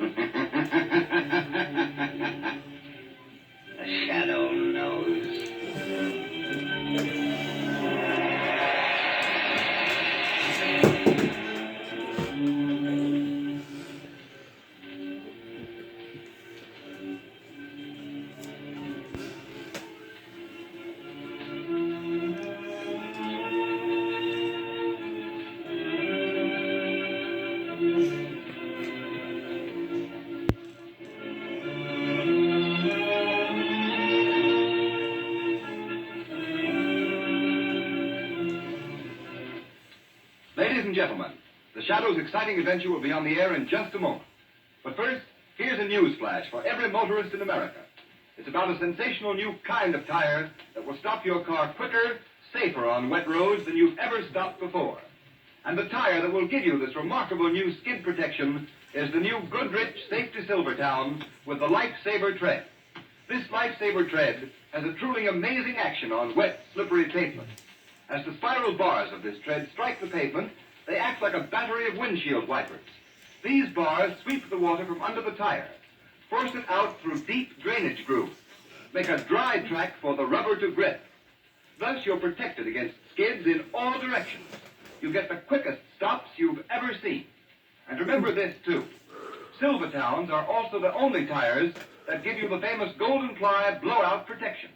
The shadow knows. Ladies and gentlemen, the Shadow's exciting adventure will be on the air in just a moment. But first, here's a news flash for every motorist in America. It's about a sensational new kind of tire that will stop your car quicker, safer on wet roads than you've ever stopped before. And the tire that will give you this remarkable new skid protection is the new Goodrich Safety Silvertown with the Lifesaver Tread. This Lifesaver Tread has a truly amazing action on wet, slippery pavement. As the spiral bars of this tread strike the pavement, they act like a battery of windshield wipers. These bars sweep the water from under the tire, force it out through deep drainage grooves, make a dry track for the rubber to grip. Thus, you're protected against skids in all directions. You get the quickest stops you've ever seen. And remember this, too. Silvertowns are also the only tires that give you the famous Golden Ply blowout protection.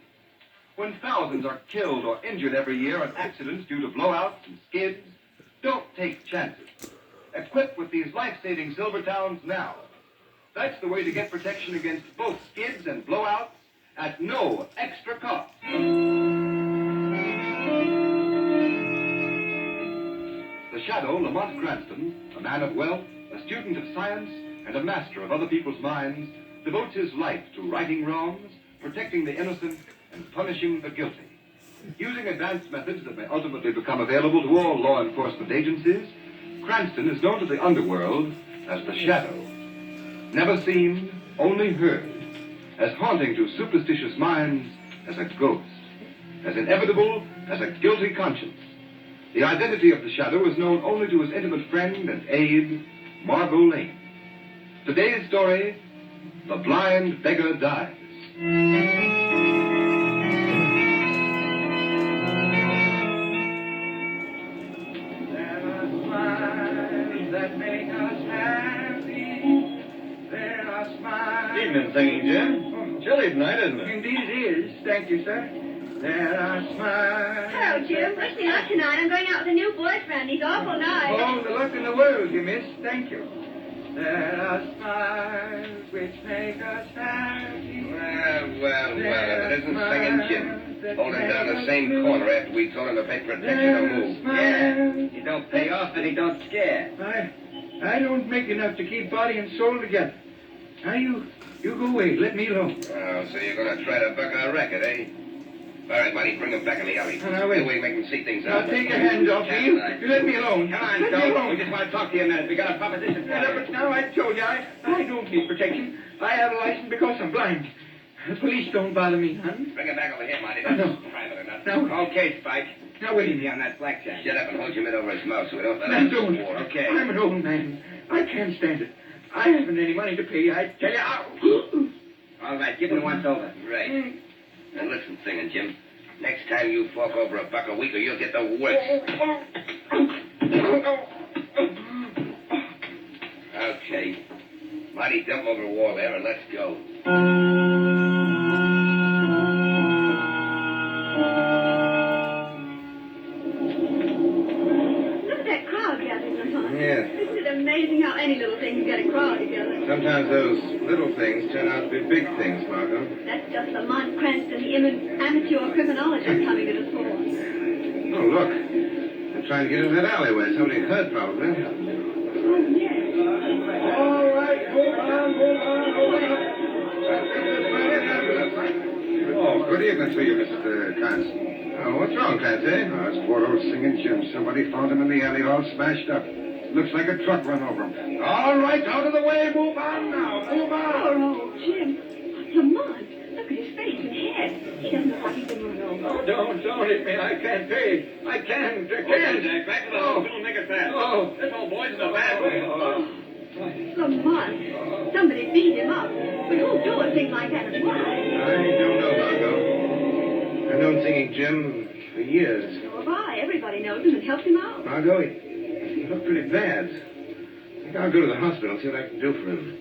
When thousands are killed or injured every year in accidents due to blowouts and skids, don't take chances. Equip with these life-saving Silvertowns now. That's the way to get protection against both skids and blowouts at no extra cost. The Shadow, Lamont Cranston, a man of wealth, a student of science, and a master of other people's minds, devotes his life to righting wrongs, protecting the innocent, and punishing the guilty. Using advanced methods that may ultimately become available to all law enforcement agencies, Cranston is known to the underworld as the Shadow. Never seen, only heard, as haunting to superstitious minds as a ghost, as inevitable as a guilty conscience. The identity of the Shadow is known only to his intimate friend and aide, Margot Lane. Today's story, The Blind Beggar Dies. That make us happy. There are smiles. Evening singing, Jim. Chilly tonight, isn't it? Indeed it is. Thank you, sir. There are smiles. Hello, Jim. Wish me luck tonight. I'm going out with a new boyfriend. He's awful nice. All the luck in the world, you miss. Thank you. There are smiles which make us happy. Well, if it isn't singing Jim. Holding down the same corner after we told him to pay protection to move. Yeah. He don't pay off, but he don't scare. I don't make enough to keep body and soul together. Now, you go away. Let me alone. Oh, so you're going to try to buck our record, eh? All right, Monty, bring him back in the alley. Now, wait. That way, make him see things Now, out. take your hands off me. You let me alone. Come on, let me Joe. alone. We just want to talk to you a minute. We got a proposition for Yeah, you. but now I told you, I don't need protection. I have a license because I'm blind. The police don't bother me, hon. Bring him back over here, Monty. That's No. private enough. Now, Okay, Spike. now wait. Easy on that blackjack. Shut up and hold your mitt over his mouth so we don't let Now, him don't. swore. Okay. I'm an old man. I can't stand it. I haven't any money to pay. I tell you. All right, give me once over. Right. Now listen, singing Jim. Next time you fork over $1 a week or you'll get the works. Okay. Monty, dump over the wall there and let's go. Look at that crowd gathering, Lamont. Yes. Isn't it amazing how any little thing can get a crowd together? Sometimes those little things turn out to be big things, Margot. That's just Lamont Cranston, the amateur criminologist, coming to the fore. Oh, look. They're trying to get in that alleyway. Somebody heard, probably. Oh, yes. All right, hold on. Oh, good evening to you, Mr. Cranston. Oh, what's wrong, Clancy? Oh, it's poor old singing Jim. Somebody found him in the alley all smashed up. Looks like a truck run over him. All right, out of the way. Move on now. Move on. Oh, Jim. Lamont, look at his face and head. He doesn't know what he's been run over. Oh, don't hit me. I can't pay. I can't. Jack, back to the hospital and make it fast. Oh. This old boy's in a bad way. Lamont, Somebody beat him up. But who'd do a thing like that and why? I don't know, Margot. I've known Singing Jim for years. So have I. Everybody knows him and helped him out. Margot, he looked pretty bad. I think I'll go to the hospital, see what I can do for him.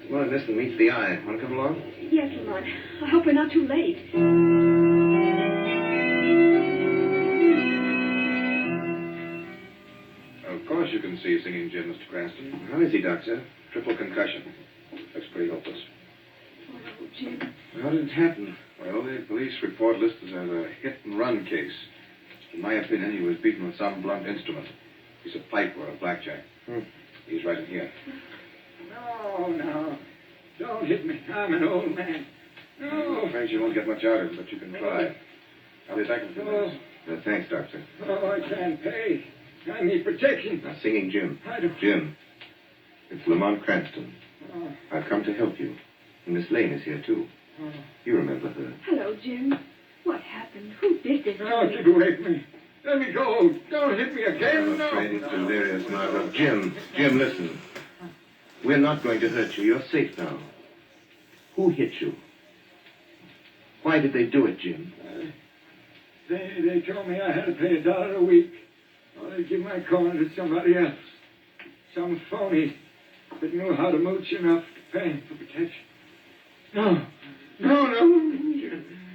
It's more than this than meets the eye. Want to come along? Yes, Lamont. I hope we're not too late. Of course you can see Singing Jim, Mr. Cranston. How is he, Doctor? Triple concussion. Looks pretty hopeless. Oh, Jim. How did it happen? Well, the police report lists it as a hit-and-run case. In my opinion, he was beaten with some blunt instrument. Piece of pipe or a blackjack. He's right in here. No. Don't hit me. I'm an old man. I'm No. afraid you won't get much out of it, but you can try. I'll be back in a few minutes. Thanks, Doctor. Oh, I can't pay. I need protection. Now, Singing Jim. I don't... Jim, it's Lamont Cranston. Oh, I've come to help you. And Miss Lane is here, too. oh. You remember her. Hello, Jim. What happened? Who did this to No, me? keep away from me. Let me go. Don't hit me again. I'm No. afraid it's delirious, Margot. Jim, listen. We're not going to hurt you. You're safe now. Who hit you? Why did they do it, Jim? They told me I had to pay $1 a week. Or they'd give my corner to somebody else. Some phony that knew how to mooch enough to pay for protection. No.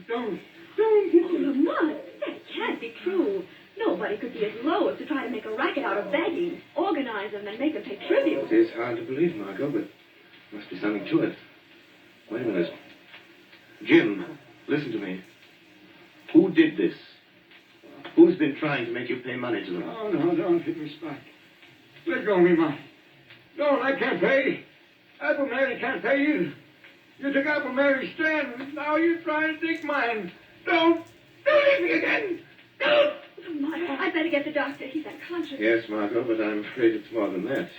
Don't. Oh, Lamont, that can't be true. Nobody could be as low as to try to make a racket out of begging, organize them, and make them pay tribute. It is hard to believe, Margot, but there must be something to it. Wait a minute. Jim, listen to me. Who did this? Who's been trying to make you pay money to them? No, don't hit me, Spike. Let go of me, Mike. Don't, I can't pay. Apple Mary can't pay either. You took Apple Mary's stand, and now you're trying to take mine. Don't hit me again. Don't. Lamont, I'd better get the doctor. He's unconscious. Yes, Margot, but I'm afraid it's more than that.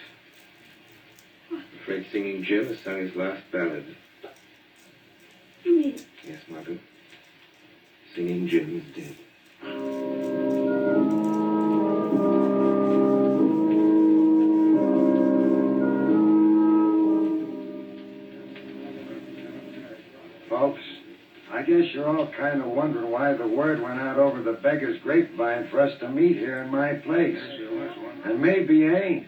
I'm afraid Singing Jim has sung his last ballad. You mean... Yes, Margot. Singing Jim is dead. Folks, I guess you're all kind of wondering why the word went out over the beggar's grapevine for us to meet here in my place. And maybe you ain't.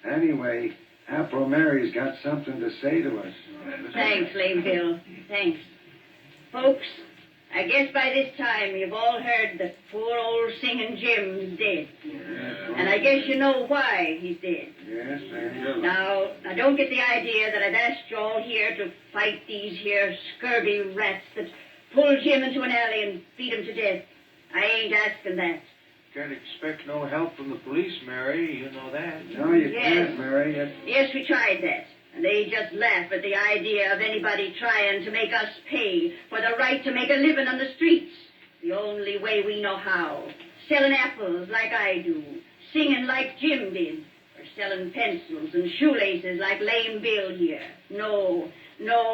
Anyway, Apple Mary's got something to say to us. Thanks, Lame Bill. Thanks. Folks, I guess by this time you've all heard that poor old Singing Jim's dead. And I guess you know why he's dead. Yes, ma'am. Now, don't get the idea that I've asked you all here to fight these here scurvy rats that pulled Jim into an alley and beat him to death. I ain't asking that. Can't expect no help from the police, Mary. You know that. No, you Yes. can't, Mary. Yes, we tried that. And they just laugh at the idea of anybody trying to make us pay for the right to make a living on the streets. The only way we know how. Selling apples like I do. Singing like Jim did. Or selling pencils and shoelaces like Lame Bill here. No,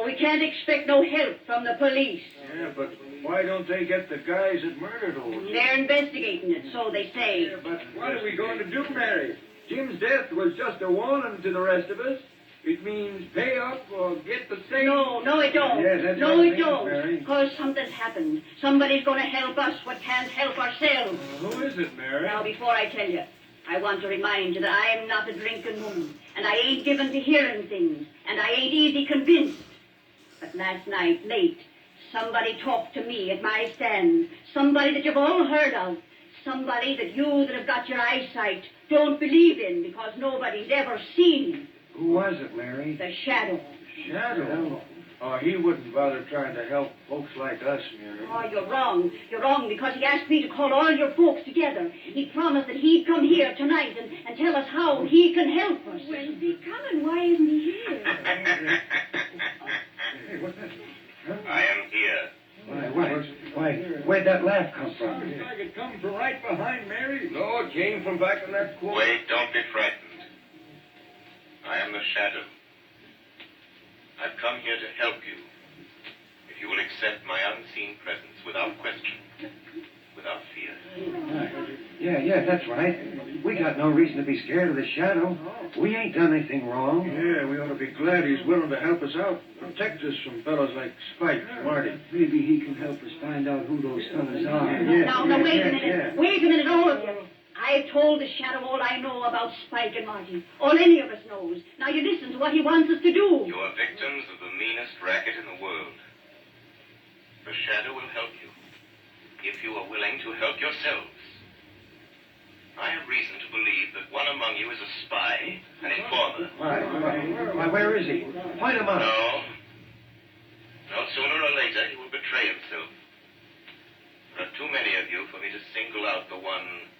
we can't expect no help from the police. Yeah, but why don't they get the guys that murdered old Jim? They're investigating it, so they say. But what are we going to do, Mary? Jim's death was just a warning to the rest of us. It means pay up or get the same. No, it don't. Yes, that's no, what it it means, don't. Mary. Because something's happened. Somebody's going to help us what can't help ourselves. Who is it, Mary? Now, before I tell you, I want to remind you that I am not a drinking woman, and I ain't given to hearing things, and I ain't easy convinced. But last night, late, somebody talked to me at my stand. Somebody that you've all heard of. Somebody that you that have got your eyesight don't believe in because nobody's ever seen. Who was it, Mary? The shadow. Shadow. Oh, he wouldn't bother trying to help folks like us, Mary. Oh, you're wrong. You're wrong because he asked me to call all your folks together. He promised that he'd come here tonight and tell us how he can help us. When's he coming? Why isn't he here? I am here. Why, where'd that laugh come from? Sounds like it come from right behind Mary. No, it came from back in that corner. Wait, don't be frightened. I am the Shadow. I've come here to help you. If you will accept my unseen presence without question, without fear. Yeah, that's right. We got no reason to be scared of the shadow. We ain't done anything wrong. Yeah, we ought to be glad he's willing to help us out. Protect us from fellows like Spike, Marty. Maybe he can help us find out who those fellas are. Now, wait a minute. Wait a minute, all of you. I've told the shadow all I know about Spike and Marty. All any of us knows. Now you listen to what he wants us to do. You are victims of the meanest racket in the world. The shadow will help you if you are willing to help yourselves. I have reason to believe that one among you is a spy, an informer. Why, where is he? Point him out. No, sooner or later he will betray himself. There are too many of you for me to single out the one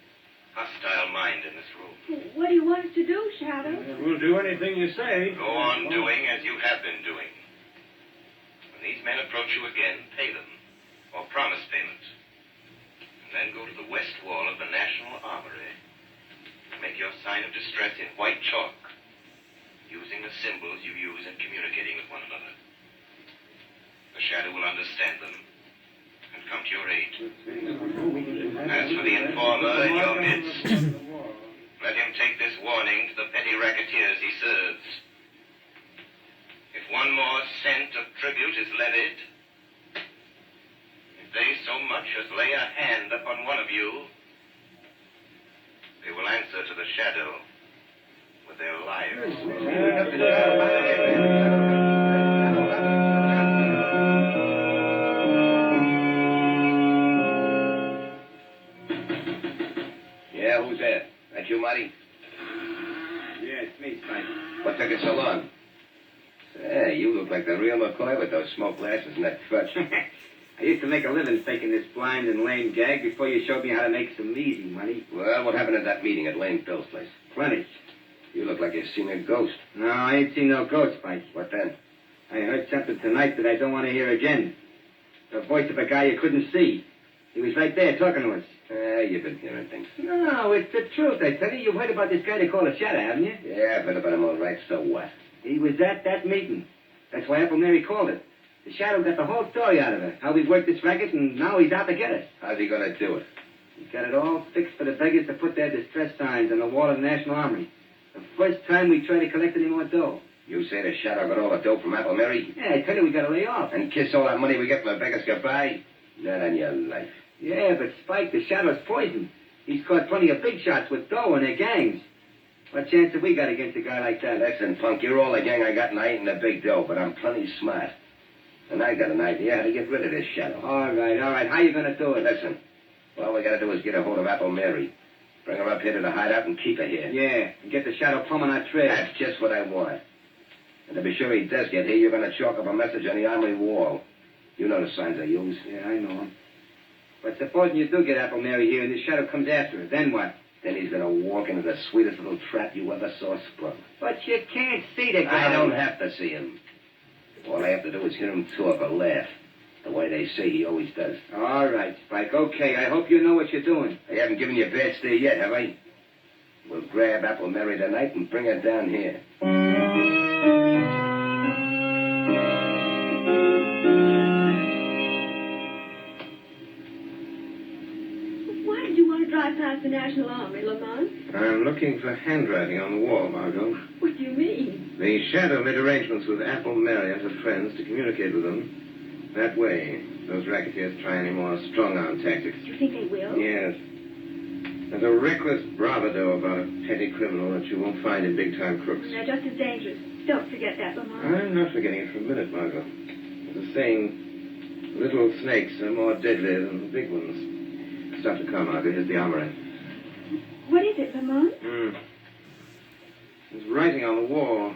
hostile mind in this room. What do you want us to do, Shadow? We'll do anything you say. Go on doing as you have been doing. When these men approach you again, pay them, or promise payment. And then go to the west wall of the National Armory and make your sign of distress in white chalk, using the symbols you use in communicating with one another. The shadow will understand them and come to your aid. As for the informer in your midst, let him take this warning to the petty racketeers he serves. If one more cent of tribute is levied, if they so much as lay a hand upon one of you, they will answer to the shadow with their lives. Yeah, who's there? That you, Marty? Yeah, it's me, Spike. What took you so long? Say, you look like the real McCoy with those smoke glasses and that crutch. I used to make a living faking this blind and lame gag before you showed me how to make some easy money. Well, what happened at that meeting at Lame Bill's place? Plenty. You look like you've seen a ghost. No, I ain't seen no ghost, Spike. What then? I heard something tonight that I don't want to hear again. The voice of a guy you couldn't see. He was right there talking to us. You've been hearing things. No, it's the truth, I tell you. You've heard about this guy they call a shadow, haven't you? Yeah, I've heard about him all right. So what? He was at that meeting. That's why Apple Mary called it. The shadow got the whole story out of her. How we worked this racket, and now he's out to get us. How's he going to do it? He's got it all fixed for the beggars to put their distress signs on the wall of the National Armory. The first time we try to collect any more dough. You say the shadow got all the dough from Apple Mary? Yeah, I tell you, we got to lay off. And kiss all that money we get from the beggars goodbye? Not on your life. Yeah, but Spike, the shadow's poison. He's caught plenty of big shots with dough and their gangs. What chance have we got against a guy like that? Listen, punk, you're all the gang I got, and I ain't in the big dough, but I'm plenty smart. And I got an idea how to get rid of this shadow. All right. How you going to do it? Listen, all we got to do is get a hold of Apple Mary. Bring her up here to the hideout and keep her here. Yeah, and get the shadow plumb on our trail. That's just what I want. And to be sure he does get here, you're going to chalk up a message on the armory wall. You know the signs I use. Yeah, I know them. But supposing you do get Apple Mary here and the shadow comes after her, then what? Then he's going to walk into the sweetest little trap you ever saw sprung. But you can't see the guy. I don't have to see him. All I have to do is hear him talk or laugh, the way they say he always does. All right, Spike. Okay, I hope you know what you're doing. I haven't given you a bad steer yet, have I? We'll grab Apple Mary tonight and bring her down here. Why did you want to drive past the National Armory, Lamont? I'm looking for handwriting on the wall, Margot. What do you mean? The shadow made arrangements with Apple Mary and her friends to communicate with them. That way, those racketeers try any more strong-arm tactics. You think they will? Yes. There's a reckless bravado about a petty criminal that you won't find in big-time crooks. They're just as dangerous. Don't forget that, Lamont. I'm not forgetting it for a minute, Margot. There's a saying, little snakes are more deadly than the big ones. Stop the car, Margot. Here's the armory. What is it, Lamont? There's writing on the wall.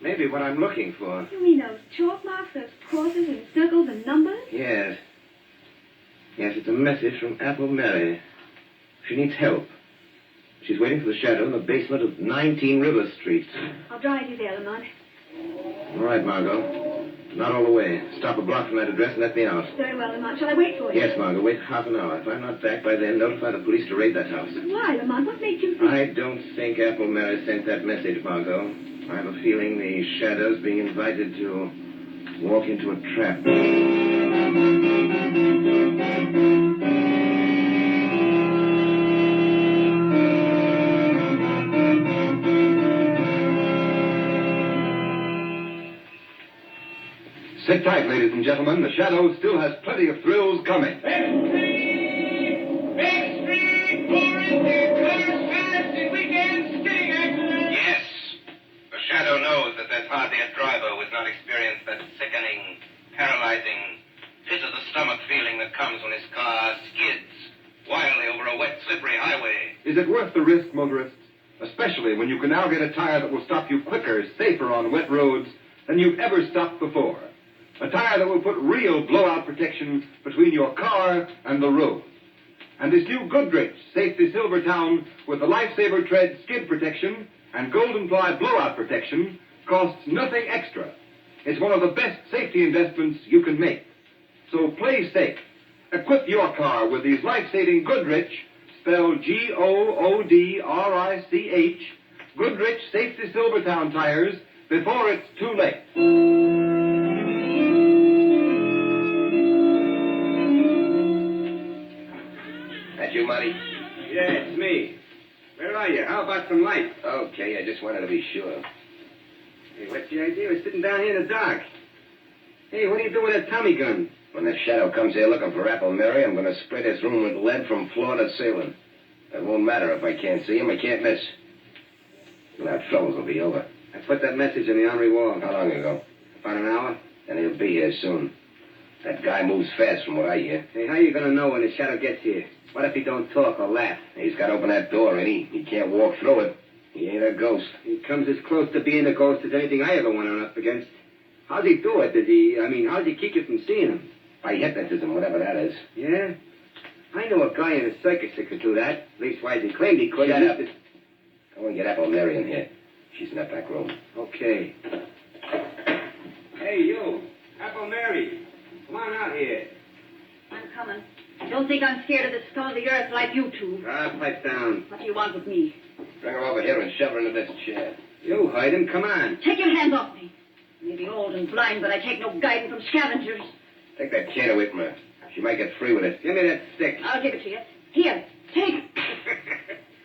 Maybe what I'm looking for. You mean those chalk marks, those crosses and circles and numbers? Yes. Yes, it's a message from Apple Mary. She needs help. She's waiting for the shadow in the basement of 19 River Street. I'll drive you there, Lamont. All right, Margot. Not all the way. Stop a block from that address and let me out. Very well, Lamont. Shall I wait for you? Yes, Margot. Wait half an hour. If I'm not back by then, notify the police to raid that house. Why, Lamont? What made you think... I don't think Apple Mary sent that message, Margot. I have a feeling the shadow's being invited to walk into a trap. Sit tight, ladies and gentlemen. The Shadow still has plenty of thrills coming. Yes. The Shadow knows that there's hardly a driver who has not experienced that sickening, paralyzing, pit-of-the-stomach feeling that comes when his car skids wildly over a wet, slippery highway. Is it worth the risk, motorists? Especially when you can now get a tire that will stop you quicker, safer on wet roads than you've ever stopped before. A tire that will put real blowout protection between your car and the road. And this new Goodrich Safety Silvertown with the Lifesaver Tread skid protection and Golden Ply blowout protection costs nothing extra. It's one of the best safety investments you can make. So play safe. Equip your car with these life-saving Goodrich, spelled Goodrich, Goodrich Safety Silvertown tires before it's too late. That you, Marty? Yeah, it's me. Where are you? How about some light? Okay, I just wanted to be sure. Hey, what's the idea of sitting down here in the dark? Hey, what are you doing with that Tommy gun? When the Shadow comes here looking for Apple Mary, I'm going to spray this room with lead from floor to ceiling. It won't matter if I can't see him. I can't miss. And our troubles will be over. I put that message on the armory wall. How long ago? About an hour. And he'll be here soon. That guy moves fast from what I hear. Hey, how are you going to know when the Shadow gets here? What if he don't talk or laugh? He's got to open that door, ain't he? He can't walk through it. He ain't a ghost. He comes as close to being a ghost as anything I ever went on up against. How's he do it? How does he keep you from seeing him? By hypnotism, whatever that is. Yeah? I know a guy in a circus that could do that. Leastwise, he claimed he could. Shut up. Go and get Apple Mary in here. She's in that back room. Okay. Hey, you. Apple Mary. Come on out here. I'm coming. Don't think I'm scared of the scum of the earth like you two. Pipe down. What do you want with me? Bring her over here and shove her into this chair. You hide him. Come on. Take your hands off me. I may be old and blind, but I take no guidance from scavengers. Take that chair away from her. She might get free with it. Give me that stick. I'll give it to you. Here, take it.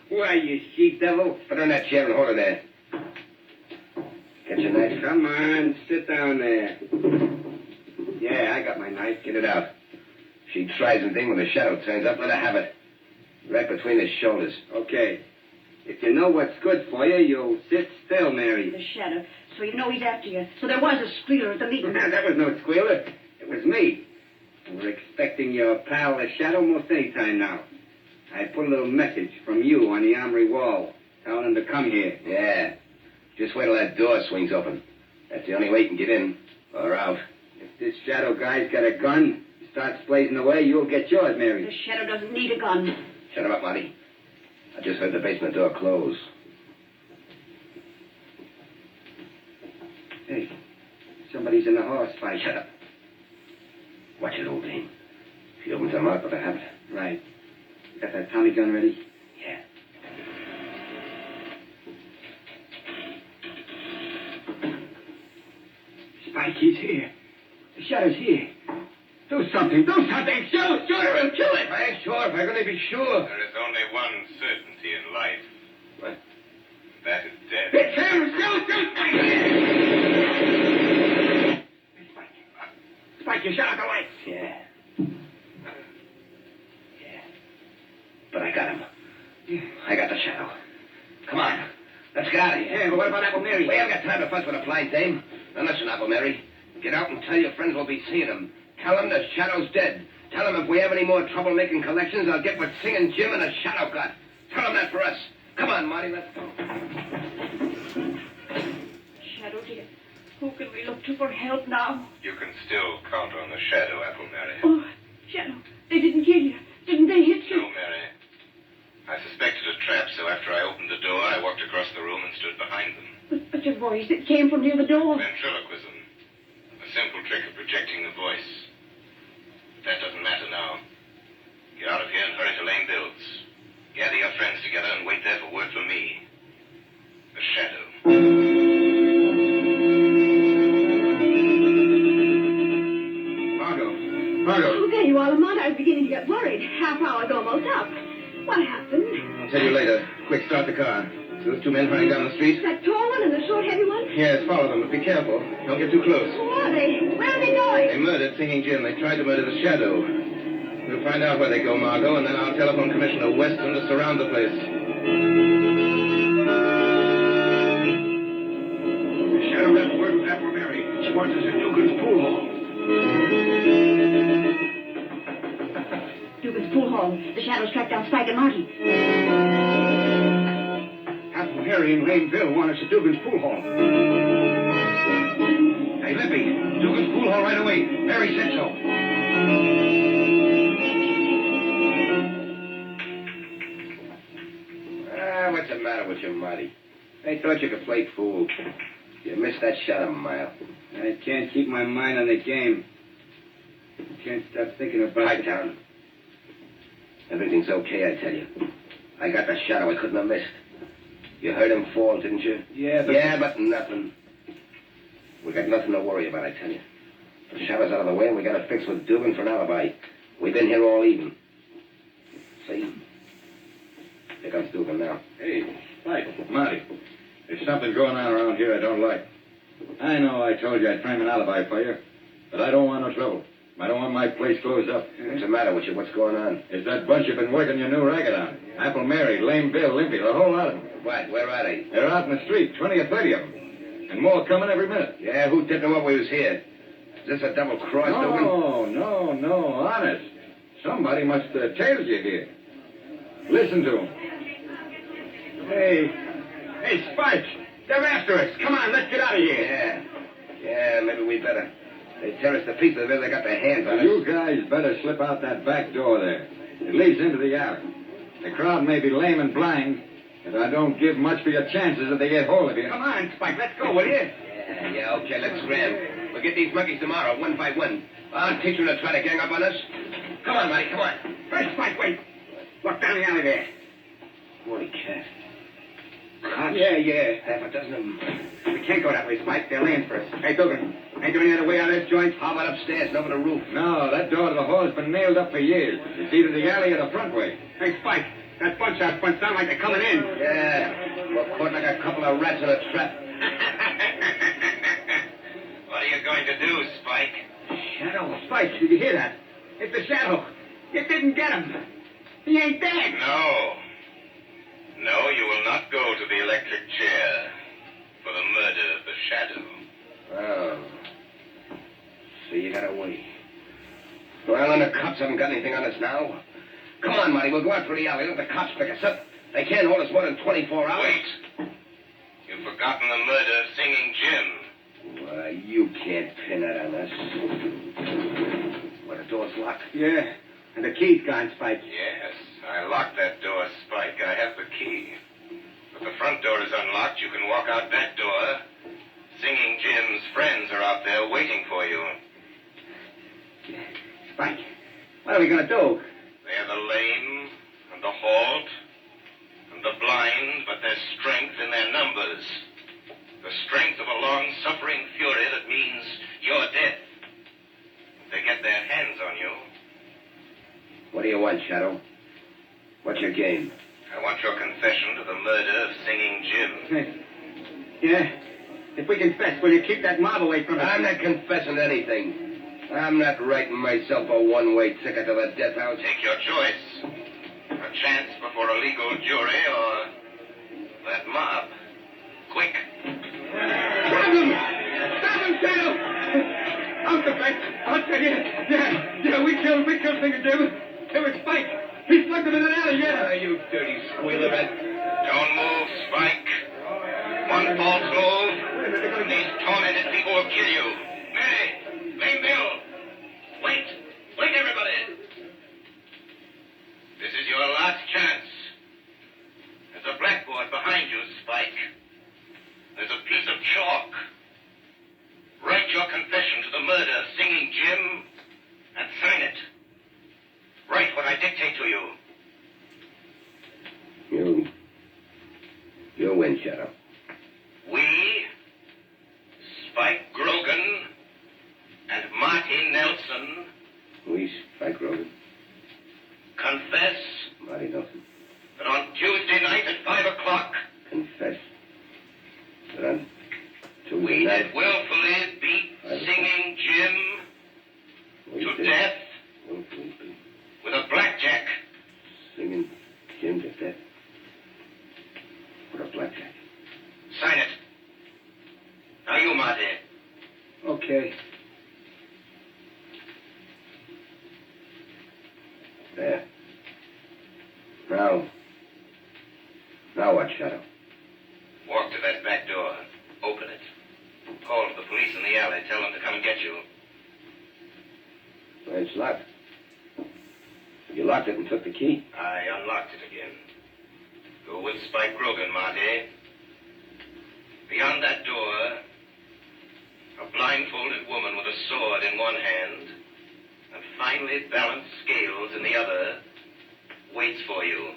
Why, you she-devil. Put her in that chair and hold her there. Get your knife. Come on, sit down there. Yeah, I got my knife. Get it out. She tries anything when the Shadow turns up, let her have it. Right between his shoulders. Okay. If you know what's good for you, you'll sit still, Mary. The Shadow. So you know he's after you. So there was a squealer at the meeting. That was no squealer. It was me. We're expecting your pal, the Shadow, most any time now. I put a little message from you on the armory wall, telling him to come here. Yeah. Just wait till that door swings open. That's the only way you can get in or out. If this Shadow guy's got a gun, he starts blazing away, you'll get yours, Mary. The Shadow doesn't need a gun. Shut him up, Marty. I just heard the basement door close. Hey, somebody's in the horse fight. Shut up. Watch it, old dame. If he opens her mouth with a habit. Right. You got that Tommy gun ready? Yeah. Spike, he's here. The Shadow's here. Do something. Do something. Shoot her and kill it. I ain't sure if I'm going to be sure. There is only one certainty in life. What? That is death. It's him. Shoot, Spike. Spike, you shut out the lights. Yeah. But I got him. I got the Shadow. Come on. Let's get out of here. Yeah, but what about Apple Mary? We haven't got time to fuss with a blind dame. Now listen, Apple Mary. Get out and tell your friends we'll be seeing him. Tell them the Shadow's dead. Tell them if we have any more trouble making collections, I'll get what Singing Jim and the Shadow got. Tell them that for us. Come on, Marty, let's go. Shadow, dear. Who can we look to for help now? You can still count on the Shadow, Apple Mary. Oh, Shadow, they didn't kill you. Didn't they hit you? No, Mary. I suspected a trap, so after I opened the door, I walked across the room and stood behind them. But your voice, it came from near the door. Ventriloquism. A simple trick of projecting the voice. That doesn't matter now. Get out of here and hurry to Lane Bills. Gather your friends together and wait there for word from me. The Shadow. Margot. Oh, there you are, Lamont. I was beginning to get worried. Half hour's almost up. What happened? I'll tell you later. Quick, start the car. Those two men running down the street? That tall one and the short, heavy one? Yes, follow them, but be careful. Don't get too close. Who are they? Where are they going? They murdered Singing Jim. They tried to murder the Shadow. We'll find out where they go, Margot, and then I'll telephone Commissioner Weston to surround the place. The Shadow left word with Apple Mary. She wants us in Dugan's pool hall. Dugan's pool hall. The Shadows tracked down Spike and Marty. Apple Mary and Lame Bill want us at Dugan's pool hall. Hey, Lippy, Dugan's pool hall right away. Mary said so. What's the matter with you, Marty? I thought you could play fool. You missed that shot a mile. I can't keep my mind on the game. I can't stop thinking about Pipe down. Everything's okay, I tell you. I got the Shadow I couldn't have missed. You heard him fall, didn't you? Yeah, but... Yeah, but nothing. We got nothing to worry about, I tell you. The Shadow's out of the way, and we got to fix with Dugan for an alibi. We've been here all evening. See? Here comes Dugan now. Hey, Spike. Marty, there's something going on around here I don't like. I know I told you I'd frame an alibi for you, but I don't want no trouble. I don't want my place closed up. What's the matter with you? What's going on? It's that bunch you've been working your new racket on. Apple Mary, Lame Bill, Limpy, the whole lot of them. What? Where are they? They're out in the street, 20 or 30 of them. And more coming every minute. Yeah, who tipped them up we was here? Is this a double cross, Dugan? No, honest. Somebody must have tailed you here. Listen to them. Hey, Spike, they're after us. Come on, let's get out of here. Yeah, maybe we better. They tear us to pieces if they got their hands on us. You guys better slip out that back door there. It leads into the alley. The crowd may be lame and blind, but I don't give much for your chances if they get hold of you. Come on, Spike, let's go, will you? Yeah, okay, let's scram. We'll get these monkeys tomorrow, one by one. I'll teach them to try to gang up on us. Come on, Marty, come on. First, Spike, wait. Look down the alley there. Holy cat. Cops? Yeah. Half a dozen of them. We can't go that way, Spike. They're laying for us. Hey, Dugan, ain't there any other way out of this joint? How about upstairs and over the roof? No, that door to the hall's been nailed up for years. It's either the alley or the front way. Hey, Spike, that bunch out front sound like they're coming in. Yeah. We're caught like a couple of rats in a trap. What are you going to do, Spike? Shadow. Spike, did you hear that? It's the Shadow. You didn't get him. He ain't dead. No, you will not go to the electric chair for the murder of the Shadow. Oh. So you got away. Well, and the cops haven't got anything on us now. Come on, Marty, we'll go out through the alley. Let the cops pick us up. They can't hold us more than 24 hours. Wait. You've forgotten the murder of Singing Jim. Why, you can't pin that on us. Well, the door's locked. Yeah, and the key's gone, Spike. Yes, I locked that door, Spike. I have the key. But the front door is unlocked. You can walk out that door. Singing Jim's friends are out there waiting for you. Spike, what are we going to do? They're the lame and the halt and the blind, but there's strength in their numbers. The strength of a long-suffering fury that means your death. If they get their hands on you. What do you want, Shadow? What's your game? I want your confession to the murder of Singing Jim. Yeah, if we confess, will you keep that mob away from us? I'm not confessing to anything. I'm not writing myself a one-way ticket to the death house. Take your choice. A chance before a legal jury or that mob. Quick. Stop him! Stop him, Shadow! Out the back. I'll tell you. Yeah, we killed Singing Jim. It was Spike. He slugged him in an alley, yeah. You dirty squealerette. Don't move, Spike. One false move, and these tormented people will kill you. Mary, Lame Bill. Wait, everybody. This is your last chance. There's a blackboard behind you, Spike. There's a piece of chalk. Write your confession to the murder of Singing Jim and sign it. Write what I dictate to you. You win, Shadow. We, Spike Grogan, and Marty Nelson, We, Spike Grogan. confess Marty Nelson. that on Tuesday night at 5 o'clock, Confess that on mean that willfully beat Singing Jim to death with a blackjack. Singing Jim to death. What a blackjack. Sign it. Now you, Marty. Okay. There. Now what, Shadow? Walk to that back door. Open it. Call to the police in the alley. Tell them to come and get you. Well, it's locked. You locked it and took the key. I unlocked it again. Go with Spike Grogan, Marty. Beyond that door, a blindfolded woman with a sword in one hand and finely balanced scales in the other waits for you.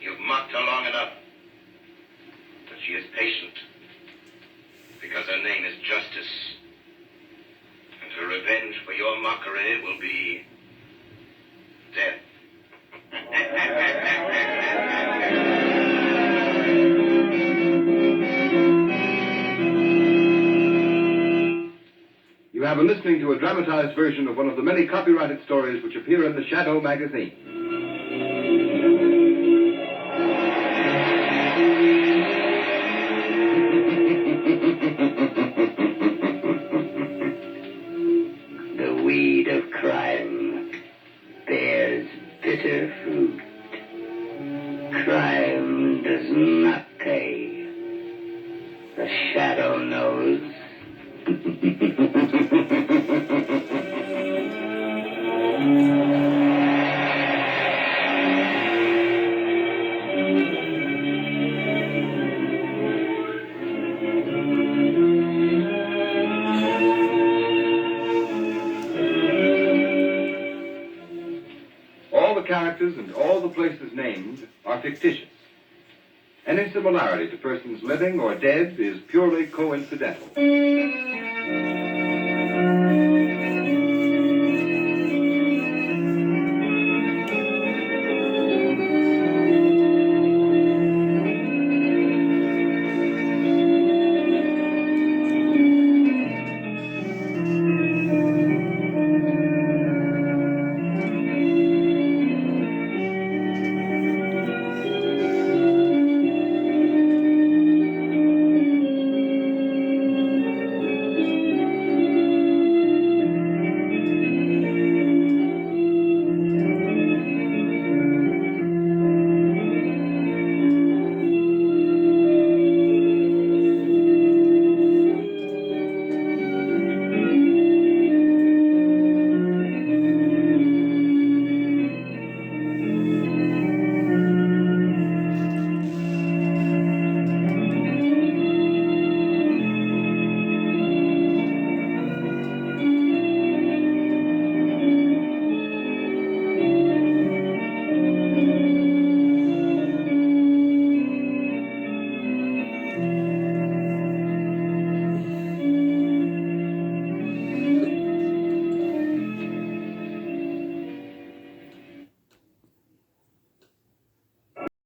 You've mocked her long enough, but she is patient because her name is Justice, and her revenge for your mockery will be death. You have been listening to a dramatized version of one of the many copyrighted stories which appear in the Shadow magazine. The weed of crime bears bitter fruit. Crime does not pay. The Shadow knows. All the characters and all the places named are fictitious. Any similarity to persons living or dead is purely coincidental.